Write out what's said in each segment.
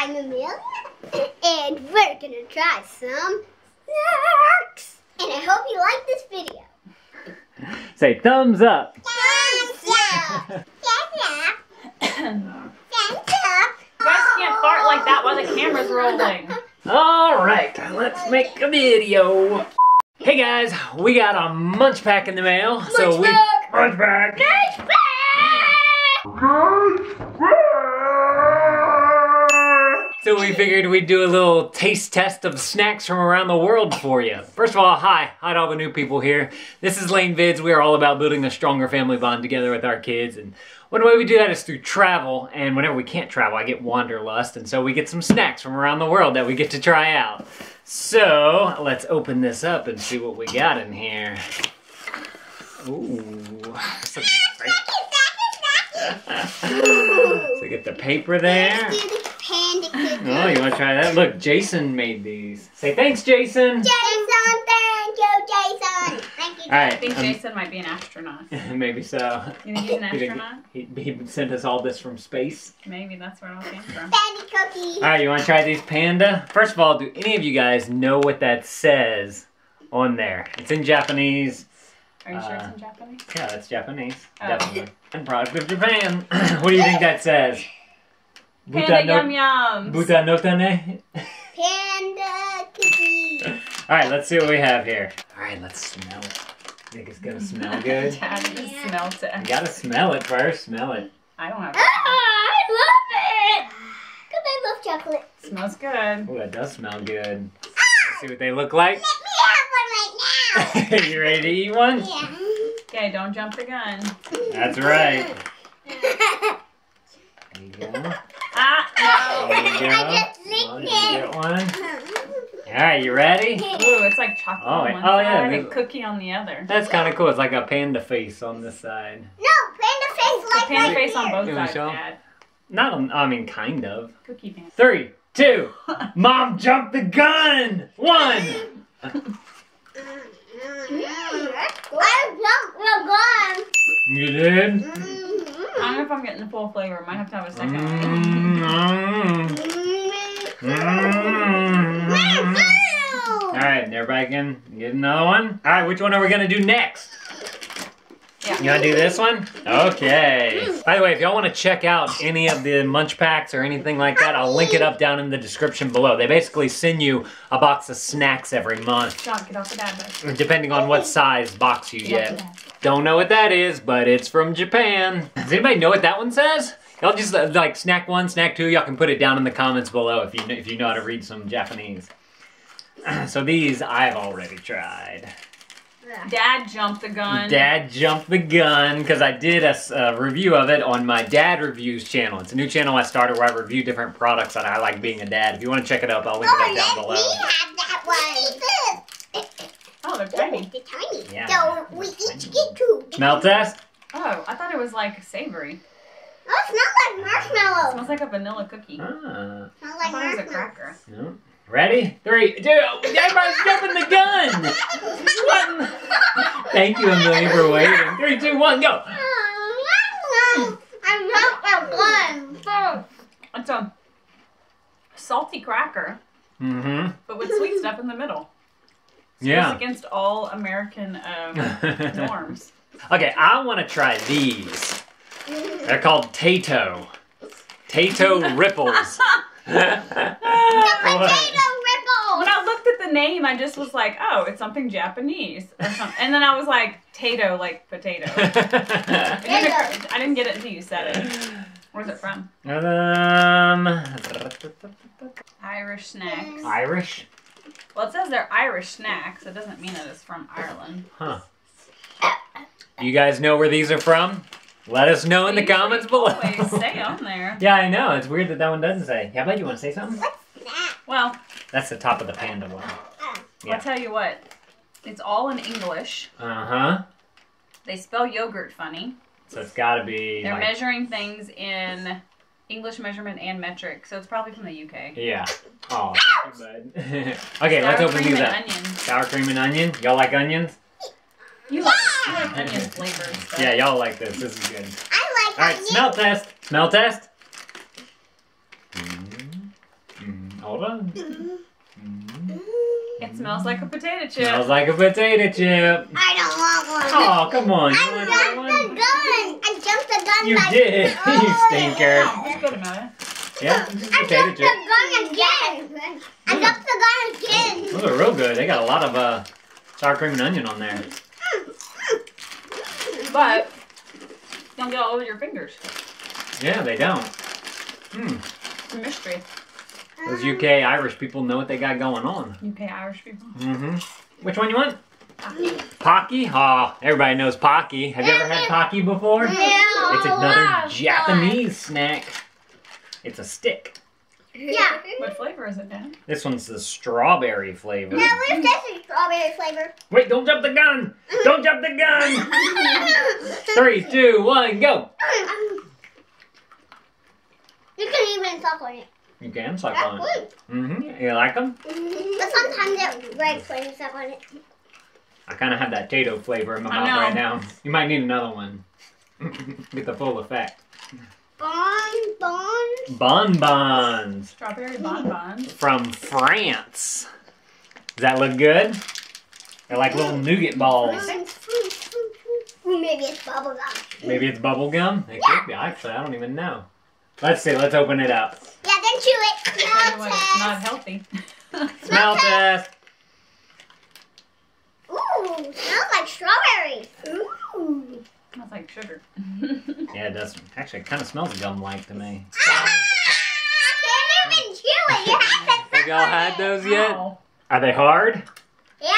I'm Amelia, and we're gonna try some snacks. And I hope you like this video. Say thumbs up. Thumbs up. Thumbs up. Thumbs up. You guys can't fart like that while the camera's rolling. Alright, let's make a video. Hey guys, we got a MunchPak in the mail. MunchPak! So we figured we'd do a little taste test of snacks from around the world for you. First of all, hi to all the new people here. This is LaneVids. We are all about building a stronger family bond together with our kids. And one way we do that is through travel. And whenever we can't travel, I get wanderlust. And so we get some snacks from around the world that we get to try out. So let's open this up and see what we got in here. Ooh. So get the paper there. Panda cookie. Oh, you want to try that? Look, Jason made these. Say thanks, Jason. Jason, thank you, Jason. Thank you, Jason. All right. I think Jason might be an astronaut. Maybe so. You think he's an astronaut? He sent us all this from space. Maybe that's where it all came from. Panda cookie. All right, you want to try these Panda? First of all, do any of you guys know what that says on there? It's in Japanese. Are you sure it's in Japanese? Yeah, that's Japanese. Oh. Definitely. And product of Japan. What do you think that says? Panda yum yums. Buta no tane? Panda cookie. Alright, let's see what we have here. Alright, let's smell it. Think it's gonna smell good? Dad just smell test. You gotta smell it first. Smell it. I don't have I love it. Because I love chocolate. it. Smells good. Oh, that does smell good. Let's see what they look like. Let me have one right now. You ready to eat one? Yeah. Okay, don't jump the gun. That's right. There you go. Ah, There you go. I just licked Oh, it. you get one. Alright, you ready? ooh, it's like chocolate Oh, on wait. one Oh, yeah, side and there's- cookie on the other. That's kind of cool. It's like a panda face on this side. No, panda face like Panda right face on here. both Can we sides, show 'em? Dad. Not on, I mean, kind of. Cookie panda. 3, 2, Mom jumped the gun! 1! I jumped the gun. You did? I don't know if I'm getting the full flavor. Might have to have a second one. Alright, everybody can get another one? Alright, which one are we gonna do next? Yeah. You wanna do this one? Okay. By the way, if y'all wanna check out any of the MunchPaks or anything like that, I'll link it up down in the description below. They basically send you a box of snacks every month, Jacques, get off the dad bus. depending on what size box you Get off the get. dad. Don't know what that is, but it's from Japan. Does anybody know what that one says? Y'all just like snack 1, snack 2. Y'all can put it down in the comments below if you know how to read some Japanese. So these I've already tried. Dad jumped the gun. Dad jumped the gun because I did a review of it on my Dad Reviews channel. It's a new channel I started where I review different products that I like being a dad. If you want to check it out, I'll link it up down below. Let me have that one. Oh, they're tiny. They're tiny. Yeah. So we each get 2. Smell test? Oh, I thought it was like savory. Oh, it smells like It marshmallow. smells like a vanilla cookie. Ah. Smells I like thought it was a marshmallow. cracker. No. Ready? 3, 2, everybody's jumping the gun! What? Thank you, Amelia, for waiting. 3, 2, 1, go! I'm not a gun. It's a salty cracker, Mm-hmm. but with sweet stuff in the middle. It Yeah. goes against all American norms. Okay, I want to try these. They're called Tato. Tato Ripples. Potato ripple. When I looked at the name, I just was like, oh, it's something Japanese or something. And then I was like, Tato, like potato. I didn't get it until you said it. Where's it from? Irish snacks. Irish? Well, it says they're Irish snacks. It doesn't mean that it's from Ireland. Huh. You guys know where these are from? Let us know in the comments below. Always say on there. Yeah, I know. It's weird that that one doesn't say. How about you want to say something? Well, That's the top of the panda one. Yeah. I'll tell you what. It's all in English. Uh-huh. They spell yogurt funny. So it's got to be They're like... measuring things in English measurement and metric, so it's probably from the UK. Yeah. Oh, thank you, bud. Okay, let's open these up. Onion. Sour cream and onion. Y'all like onions? You like onion flavors. But Yeah, y'all like this. This is good. I like All right, onions. smell test. Smell test. Hold on. It smells like a potato chip. Smells like a potato chip. I don't want one. Oh, come on. You I want jumped one? the gun. I jumped the gun. You like, did. You stinker. It's good, Amelia. Yeah, it's just I potato jumped chip. the gun again. I jumped the gun again. Those are real good. They got a lot of sour cream and onion on there. But don't get all over your fingers. Yeah, they don't. It's a mystery. Those UK Irish people know what they got going on. UK Irish people. Which one you want? Pocky? Oh, everybody knows Pocky. Have you ever had Pocky before? Yeah. It's another Japanese snack. It's a stick. Yeah. What flavor is it, Dan? This one's the strawberry flavor. Now we've tested strawberry flavor. Wait, don't jump the gun! Don't jump the gun! 3, 2, 1, go! You can even suck on it. You can suck That's on it. good. You like them? But sometimes it breaks when you suck on it. I kind of have that Tato flavor in my I mouth know. right now. You might need another one. Get the full effect. Bonbons. Bonbons Strawberry bonbons. from France. Does that look good? They're like little nougat balls. Maybe it's bubble gum. Maybe it's bubble gum? It could be. Actually, I don't even know. Let's see. Let's open it up. Yeah, then chew it. Smell Like it's not test. healthy. Smell test. Ooh, smells like strawberries. Ooh. Smells like sugar. Yeah, it does. Actually, it kind of smells gum-like to me. I can't even chew it. You have to Have suck y'all on had it. those yet? Oh, Are they hard? Yeah.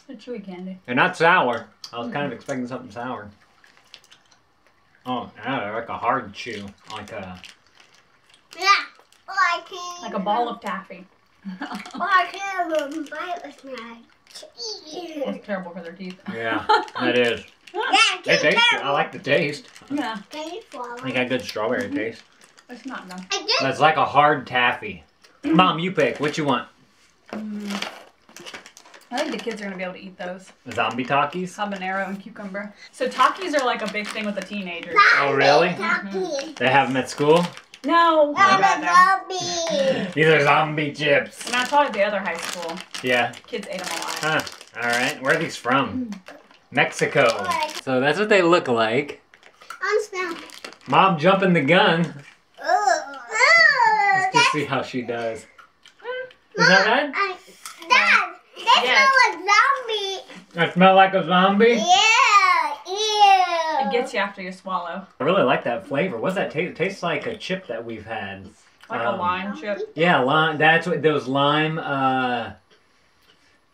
the chewy candy. They're not sour. I was kind of expecting something sour. Oh, yeah, they're like a hard chew. Like a... Yeah. Well, I can't. Like a ball of taffy. Well, I can't even bite with my teeth. It's terrible for their teeth. Yeah, that is. Yeah, They taste good. I like the taste. Yeah, Can you swallow? They got good strawberry taste. it's not done. I did. But it's like a hard taffy. Mom, you pick. What you want? I think the kids are gonna be able to eat those. Zombie Takis? Habanero and cucumber. So Takis are like a big thing with the teenagers. Oh, really? Zombie. They have them at school? No, I'm not a bad. zombie. These are zombie chips. When I taught at the other high school, Yeah. kids ate them alive. Huh. All right. Where are these from? Mexico. So that's what they look like. Smell. Mom jumping the gun. Let's just That's see how she does. Is that bad? Dad, they Yeah. smell like zombie. I smell like a zombie? Yeah, ew. It gets you after you swallow. I really like that flavor. What's that taste? It tastes like a chip that we've had. Like a lime chip. Yeah, lime. That's what those lime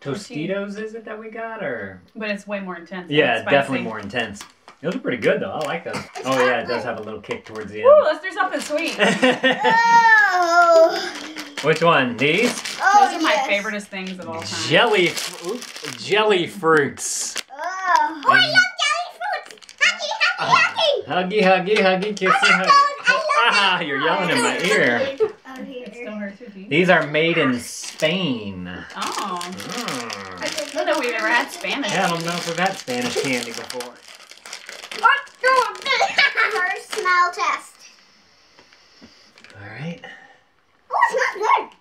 Tostitos is it that we got or? But it's way more intense. Yeah, It's spicy. definitely more intense. Those are pretty good though. I like those. Oh yeah, it does have a little kick towards the Woo, end. let's do something sweet. Oh. Which one? These? Oh, Those are my yes. favoriteest things of all time. Jelly fruits. Oh, I love jelly fruits. Huggy, huggy, Huggy, huggy, kissy, I love huggy. those. I love Ah, you're yelling in my ear. Oh, It here. still hurts your teeth. These are made in Spain. Oh. Mm. I don't know if we've ever had Spanish. Yeah, I don't know if we've had Spanish candy before. First smell test. All right. Oh, it smells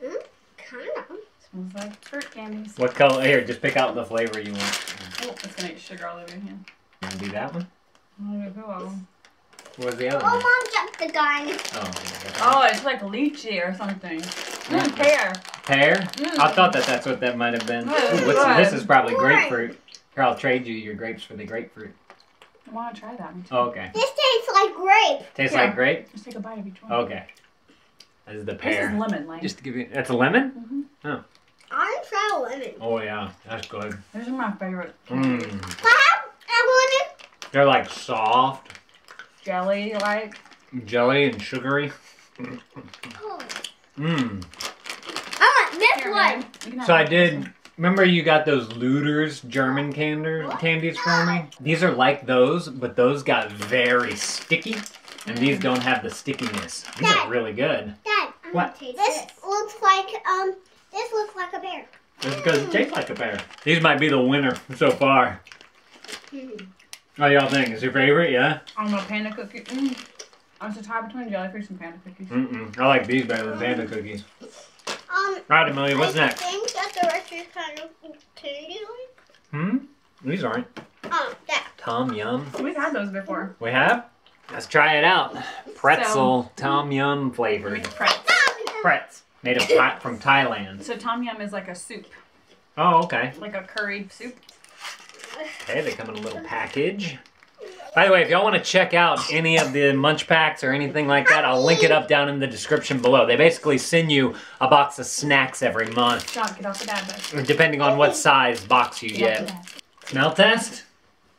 good. Kind of. Smells like fruit candies. What color? Here, just pick out the flavor you want. Oh, it's gonna get sugar all over your hand. You want to do that one? What was the other Oh, one? Mom jumped the gun. Oh, it's like lychee or something. Pear. Pear? Mm. I thought that's what that might have been. Oh, Ooh, good. this is probably Orange. grapefruit. Here, I'll trade you your grapes for the grapefruit. I want to try that one too. Oh, okay. This tastes like grape. Tastes Yeah. like grape? Just take a bite of each one. Okay. This is the This pear. is lemon, Lane. Just to give you, that's a lemon? Mm-hmm. Oh. I want to try a lemon. Oh yeah, that's good. Those are my favorite. Mmm. Can I have a lemon? They're like soft, Jelly, like. jelly and sugary. Oh. Mmm. I want this Here, one. babe. You can have So I one. did. Remember you got those Looters German candies for me? These are like those, but those got very sticky, and these don't have the stickiness. These are really good. Dad, I What? want to taste this. Looks like this looks like a bear. Just because it tastes like a pear. These might be the winner so far. What do y'all think? Is your favorite? Yeah. On a panda cookie. Mm. I was a tie between jellyfish and panda cookies. I like these better than panda cookies. Alright, Amelia, what's next? I think that the rest is kind of candy-like. These aren't. That. Tom Yum. We've had those before. We have? Let's try it out. Pretzel Tom Yum flavored. Pretz. Made from Thailand. So Tom Yum is like a soup. Oh, okay. Like a curried soup. Okay, they come in a little package. By the way, if y'all want to check out any of the MunchPaks or anything like that, I'll link it up down in the description below. They basically send you a box of snacks every month. Jacques, get off the dad bed. Depending on what size box you get. Smell test?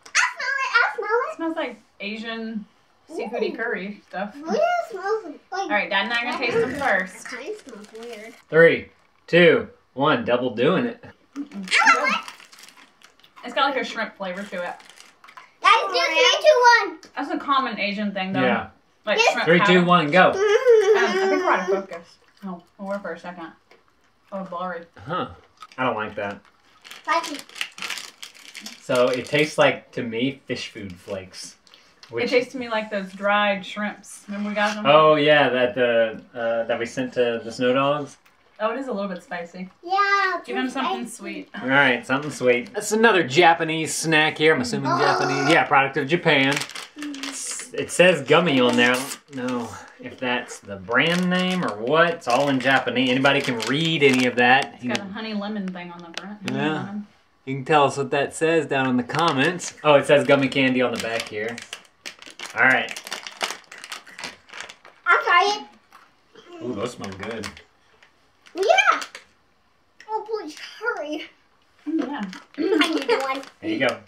I smell It smells like Asian seafoody curry stuff. it. It smells like... Alright, Dad and I are going to taste them It first. kind of smells weird. 3, 2, 1. Double doing it. It's got like a shrimp flavor to it. Guys, do 3, 2, 1. That's a common Asian thing though. Yeah. Like Yes. shrimp 3, 2, powder. 1, go. I think we're out of focus. Oh, we'll work for a second. Oh, blurry. Huh. I don't like that. Spicy. So it tastes like, to me, fish food flakes. It tastes to me like those dried shrimps. Remember we got them? Oh yeah, that we sent to the snow dogs. Oh, it is a little bit spicy. Yeah. Give him something sweet. All right, something sweet. That's another Japanese snack here. I'm assuming Japanese. Yeah, product of Japan. It says gummy on there. I don't know if that's the brand name or what. It's all in Japanese. Anybody can read any of that. It's got a honey lemon thing on the front. Honey Yeah. lemon. You can tell us what that says down in the comments. Oh, it says gummy candy on the back here. All right. I'll try it. Ooh, those smell good. Yeah. Oh, please hurry. Yeah. I need one. There you go.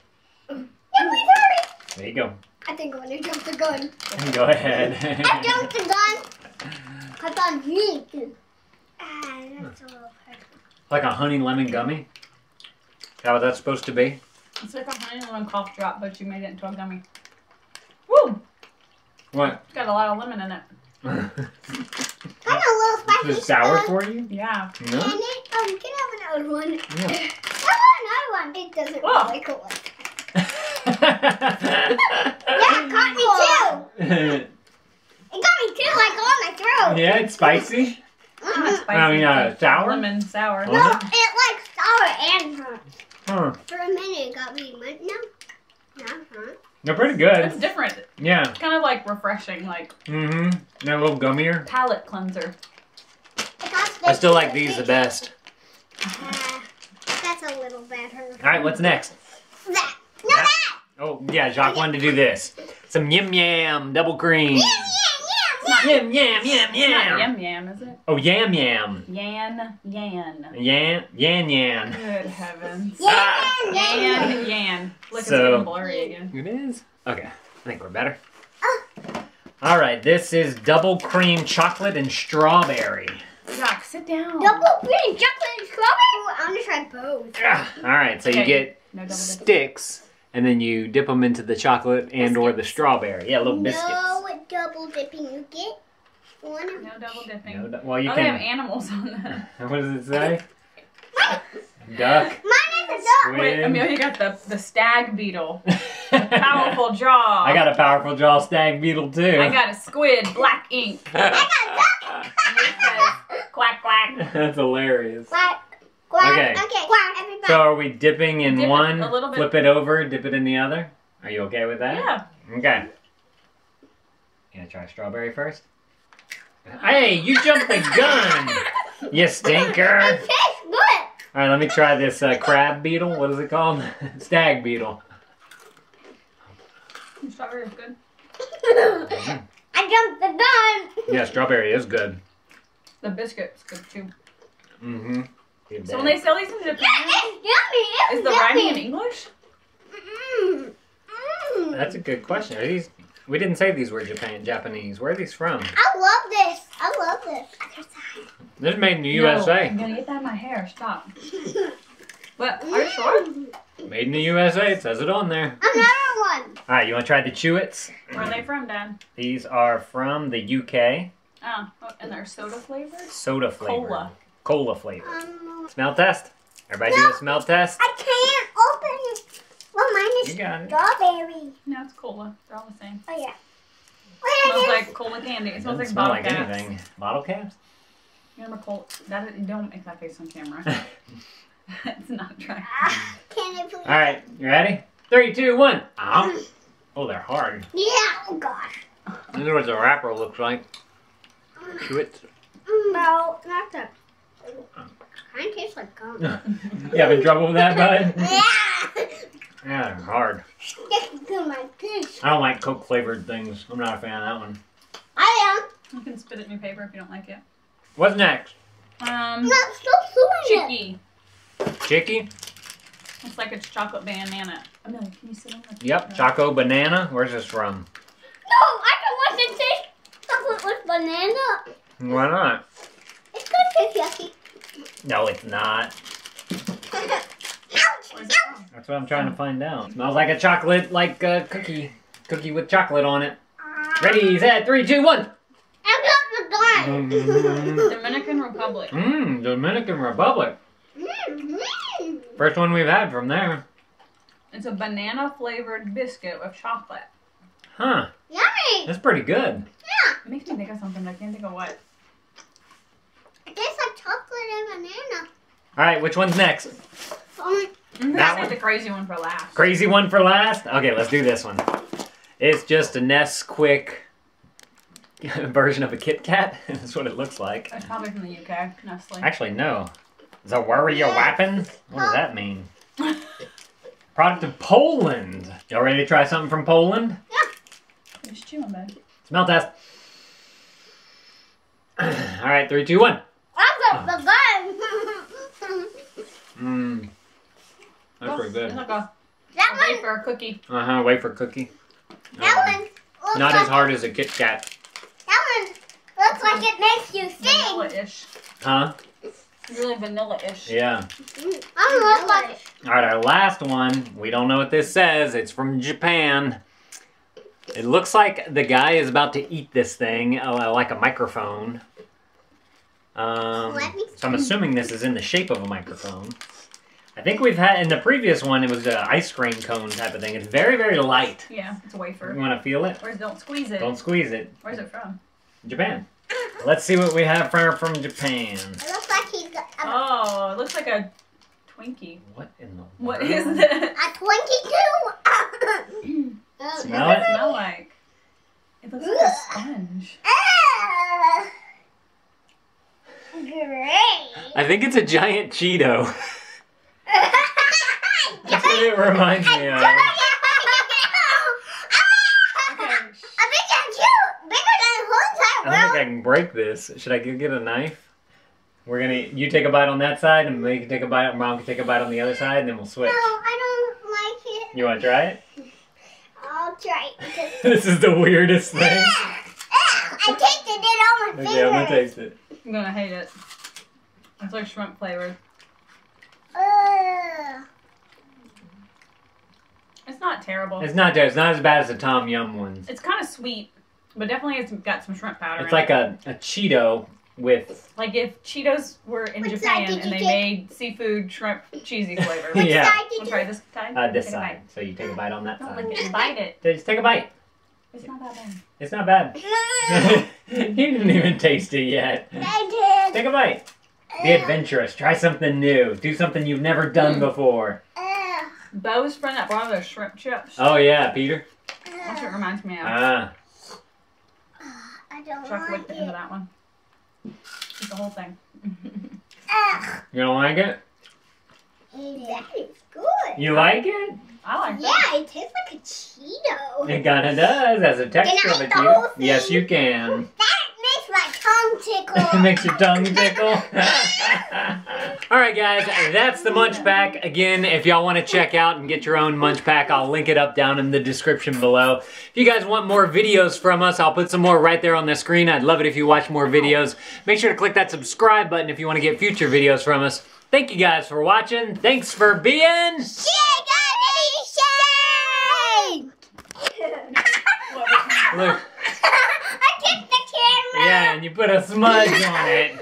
Yeah, please hurry. There you go. I think I'm gonna jump the gun. Go ahead. I jumped the gun. Cause I'm weak. That's a little hard. Like a honey lemon gummy? Is that what that's supposed to be? It's like a honey lemon cough drop, but you made it into a gummy. Woo! What? It's got a lot of lemon in it. Kind of a little spicy. Is it sour for you? Yeah. No? Can I have another one? Yeah. I want another one. It doesn't Whoa. really cool. Yeah, it caught me too. It got me too, like on my throat. Yeah, it's spicy. Spicy. I mean, sour? Lemon sour. Oh. No, it like sour and hot. Huh. For a minute, it got me. No, not hot. They're pretty good. It's different. Yeah. It's kind of like refreshing, like Mm-hmm. They're a little gummier. palate cleanser. I still like these the best. That's a little better. All right, what's next? That. No, that. Oh, yeah, Jacques wanted to do this. Some yum yam, double cream. Yeah. Yum yam, yum It's not yam. yum yam, is it? Oh, yam yam. Yan. Yan. Good heavens. Ah. Yan. Look, it's So- getting blurry again. It is? Okay, I think we're better. All right, this is double cream chocolate and strawberry. Jacques, sit down. Double cream chocolate and strawberry. I'm gonna try both. All right, so you Okay. get No double dip. sticks, and then you dip them into the chocolate and or the strawberry. Yeah, little biscuits. No double dipping. You get one. No double dipping. Well, you Oh, they have can. animals on them. What does it say? Duck. Mine is a duck. Wait, Squid. Amelia got the stag beetle. Powerful jaw. I got a powerful jaw stag beetle too. I got a squid, black ink. And it says, quack, quack. That's hilarious. Quack. Quack. Okay. Okay. Quack. Everybody. So are we dipping in Dip it one, a little bit. flip it over, dip it in the other? Are you okay with that? Yeah. Okay. You gonna try strawberry first? Hey, you jumped the gun! You stinker! It tastes good. Alright, let me try this crab beetle. What is it called? Stag beetle. Strawberry is good. I jumped the gun. Yeah, strawberry is good. The biscuit's good too. Mm-hmm. So when they sell these in Japan, It's yummy. It's is the yummy. writing in English? That's a good question. Are these? We didn't say these were Japanese. Where are these from? I love this. I love this. They're made in the No, USA. I'm gonna get that in my hair. Stop. What? Are you sure? Made in the USA. It says it on there. Another one. Alright, you want to try the Chewits? Where are they from, Dad? These are from the UK. Oh, and they're soda flavored? Soda flavor. Cola. Cola flavor. Smell test. Everybody do a smell test. I can't open it. Well, mine You is got it. strawberry. No, it's cola. They're all the same. Oh, yeah. It smells like cola candy. It smells like smell bottle like caps. anything. Bottle caps? You remember cola? You don't make that face on camera. It's not dry. Can I please? All right, you ready? 3, 2, 1. Ow. Oh, they're hard. Yeah, oh gosh. This is what the wrapper looks like. Chew it. No, not that. Kind of tastes like gum. You having trouble with that, bud? Yeah. Yeah, they're hard. Stick to my teeth. I don't like Coke flavored things. I'm not a fan of that one. I am. You can spit it in your paper if you don't like it. What's next? Not stop doing it. Chicky. Chicky? It's like it's chocolate banana. Amelia, can you sit on the Yep, Choco Banana. Where's this from? No, I don't want to taste chocolate with banana. Why not? It's gonna taste yucky. No, it's not. Where's it from? That's what I'm trying to find out. Smells like a chocolate, like a cookie. Cookie with chocolate on it. Ready, set, 3, 2, 1. I'm not the Dominican Republic. Dominican Republic. First one we've had from there. It's a banana flavored biscuit with chocolate. Huh. Yummy. That's pretty good. Yeah. It makes me think of something, but I can't think of what. It tastes like chocolate and banana. All right, which one's next? I'm That gonna one? save the crazy one for last. Crazy one for last? Okay, let's do this one. It's just a Nesquik version of a Kit Kat. That's what it looks like. It's probably from the UK, Nestle. Actually, no. Zawaria Wappin? What does that mean? Product of Poland. Y'all ready to try something from Poland? Just chewing, babe. Smell test. All right, 3, 2, 1. I'm the gun. Mmm. That's pretty good. It's like a That one. wafer cookie. Uh-huh, wafer cookie. That one. Looks Not like, as hard as a Kit Kat. That one looks like it makes you sing. Vanilla-ish. Huh? Really vanilla-ish. Yeah. I look like. All right, our last one. We don't know what this says. It's from Japan. It looks like the guy is about to eat this thing, like a microphone. So I'm assuming this is in the shape of a microphone. I think we've had, in the previous one, it was an ice cream cone type of thing. It's very, very light. Yeah, it's a wafer. You want to feel it? Don't squeeze it. Don't squeeze it. Where's it from? Japan. Let's see what we have from Japan. It looks like he's got Oh, it looks like a Twinkie. What in the What world? is this? a 22. Smell What it? does it smell like? It looks like a sponge. Great. I think it's a giant Cheeto. That's what it reminds me of. Okay. I don't think I can break this. Should I get a knife? You take a bite on that side, and Meg can take a bite, Mom can take a bite on the other side, and then we'll switch. No, I don't like it. You want to try it? I'll try it. This is the weirdest thing. I tasted it on my fingers. Okay, I'm gonna taste it. I'm gonna hate it. It's like shrimp flavored. It's not terrible. It's not as bad as the Tom Yum ones. It's kind of sweet, but definitely it's got some shrimp powder. It's in like it. a Cheeto with Like if Cheetos were in Which Japan side did and you they take? made seafood shrimp cheesy flavor. Yeah. Side did Wanna you- try this side? this Take a side. bite. So you take a bite on that Don't side. lick it. Bite it. Just take a bite. It's not that bad. It's not bad. He didn't even taste it yet. I did. Take a bite. Be adventurous. Try something new. Do something you've never done before. Bo's friend that brought those shrimp chips. Oh yeah, Peter. That's what it reminds me of. Ah. I don't Chuck like licked the end of it. that one. It's the whole thing. You don't like it? That is good. You like it? I like Yeah, it tastes like a Cheeto. It kinda does. Has a texture of I a eat the whole Cheeto. thing? Yes, you can. That makes my tongue tickle. It makes your tongue tickle. Alright guys, that's the MunchPak. Again, if y'all want to check out and get your own MunchPak, I'll link it up down in the description below. If you guys want more videos from us, I'll put some more right there on the screen. I'd love it if you watch more videos. Make sure to click that subscribe button if you want to get future videos from us. Thank you guys for watching. Thanks for being... Look. I kicked the camera. Yeah, and you put a smudge on it.